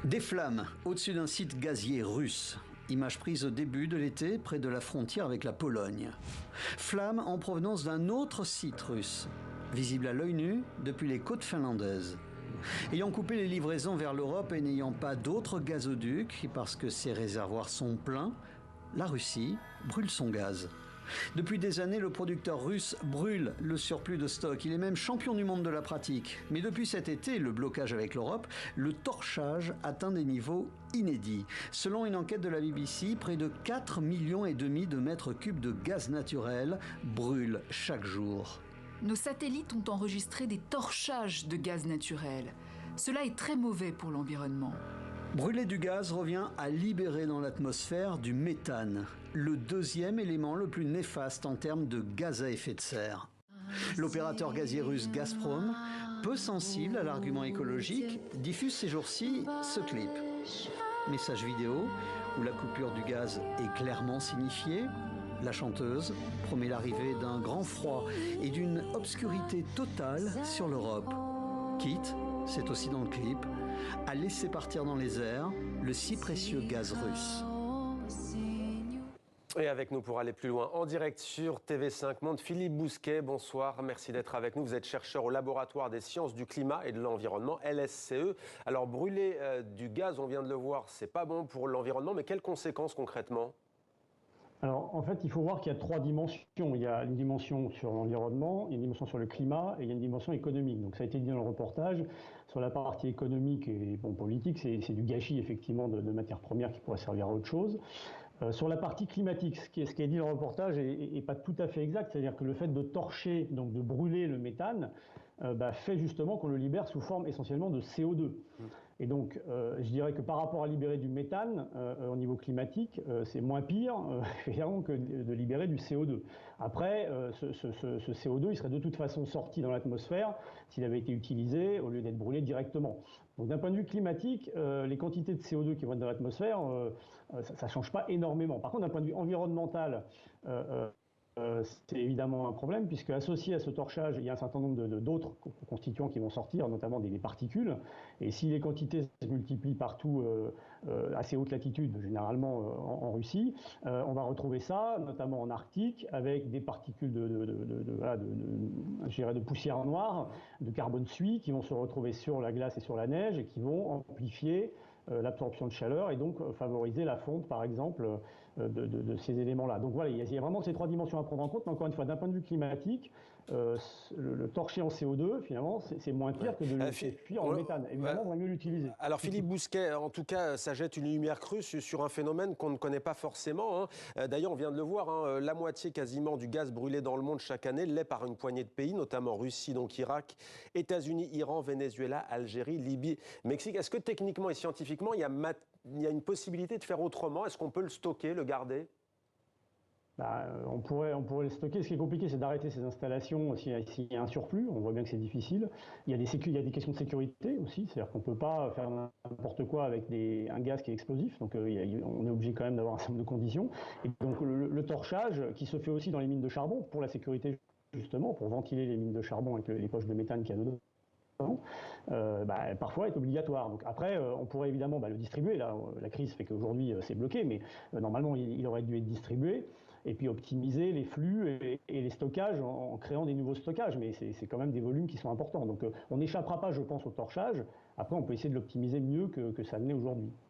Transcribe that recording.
Des flammes au-dessus d'un site gazier russe. Image prise au début de l'été près de la frontière avec la Pologne. Flammes en provenance d'un autre site russe, visible à l'œil nu depuis les côtes finlandaises. Ayant coupé les livraisons vers l'Europe et n'ayant pas d'autres gazoducs parce que ses réservoirs sont pleins, la Russie brûle son gaz. Depuis des années, le producteur russe brûle le surplus de stock. Il est même champion du monde de la pratique. Mais depuis cet été, le blocage avec l'Europe, le torchage atteint des niveaux inédits. Selon une enquête de la BBC, près de 4,5 millions de mètres cubes de gaz naturel brûlent chaque jour. Nos satellites ont enregistré des torchages de gaz naturel. Cela est très mauvais pour l'environnement. Brûler du gaz revient à libérer dans l'atmosphère du méthane, le deuxième élément le plus néfaste en termes de gaz à effet de serre. L'opérateur gazier russe Gazprom, peu sensible à l'argument écologique, diffuse ces jours-ci ce clip. Message vidéo où la coupure du gaz est clairement signifiée. La chanteuse promet l'arrivée d'un grand froid et d'une obscurité totale sur l'Europe. Quitte, c'est aussi dans le clip, à laisser partir dans les airs le si précieux gaz russe. Et avec nous pour aller plus loin, en direct sur TV5 Monde, Philippe Bousquet, bonsoir, merci d'être avec nous. Vous êtes chercheur au laboratoire des sciences du climat et de l'environnement, LSCE. Alors brûler du gaz, on vient de le voir, c'est pas bon pour l'environnement, mais quelles conséquences concrètement ? Alors, en fait, il faut voir qu'il y a trois dimensions. Il y a une dimension sur l'environnement, il y a une dimension sur le climat et il y a une dimension économique. Donc, ça a été dit dans le reportage. Sur la partie économique et politique, c'est du gâchis, effectivement, de matières premières qui pourraient servir à autre chose. Sur la partie climatique, ce qui est dit dans le reportage est pas tout à fait exact. C'est-à-dire que le fait de torcher, donc de brûler le méthane, fait justement qu'on le libère sous forme essentiellement de CO2. Et donc, je dirais que par rapport à libérer du méthane au niveau climatique, c'est moins pire, évidemment, que de libérer du CO2. Après, ce CO2, il serait de toute façon sorti dans l'atmosphère s'il avait été utilisé au lieu d'être brûlé directement. Donc, d'un point de vue climatique, les quantités de CO2 qui vont être dans l'atmosphère, ça ne change pas énormément. Par contre, d'un point de vue environnemental, c'est évidemment un problème, puisque associé à ce torchage, il y a un certain nombre d'autres constituants qui vont sortir, notamment des particules. Et si les quantités se multiplient partout à assez haute latitude, généralement en Russie, on va retrouver ça, notamment en Arctique, avec des particules je dirais de poussière noire, de carbone suie, qui vont se retrouver sur la glace et sur la neige et qui vont amplifier l'absorption de chaleur et donc favoriser la fonte, par exemple, de ces éléments-là. Donc voilà, il y a vraiment ces trois dimensions à prendre en compte, mais encore une fois, d'un point de vue climatique, le torcher en CO2, finalement, c'est moins pire que de le laisser fuir en méthane. Évidemment, on va mieux l'utiliser. Alors Philippe Bousquet, en tout cas, ça jette une lumière crue sur un phénomène qu'on ne connaît pas forcément. D'ailleurs, on vient de le voir, la moitié quasiment du gaz brûlé dans le monde chaque année l'est par une poignée de pays, notamment Russie, donc Irak, États-Unis, Iran, Venezuela, Algérie, Libye, Mexique. Est-ce que techniquement et scientifiquement, il y a une possibilité de faire autrement? Est-ce qu'on peut le stocker, le garder? On pourrait le stocker. Ce qui est compliqué, c'est d'arrêter ces installations s'il y a un surplus. On voit bien que c'est difficile. Il y a des questions de sécurité aussi. C'est-à-dire qu'on ne peut pas faire n'importe quoi avec un gaz qui est explosif. Donc on est obligé quand même d'avoir un certain nombre de conditions. Et donc le torchage, qui se fait aussi dans les mines de charbon, pour la sécurité justement, pour ventiler les mines de charbon avec les poches de méthane qu'il y a dedans, parfois est obligatoire. Donc après, on pourrait évidemment le distribuer. Là, la crise fait qu'aujourd'hui c'est bloqué, mais normalement il aurait dû être distribué. Et puis optimiser les flux et les stockages en créant des nouveaux stockages. Mais c'est quand même des volumes qui sont importants. Donc on n'échappera pas, je pense, au torchage. Après, on peut essayer de l'optimiser mieux que ça ne l'est aujourd'hui.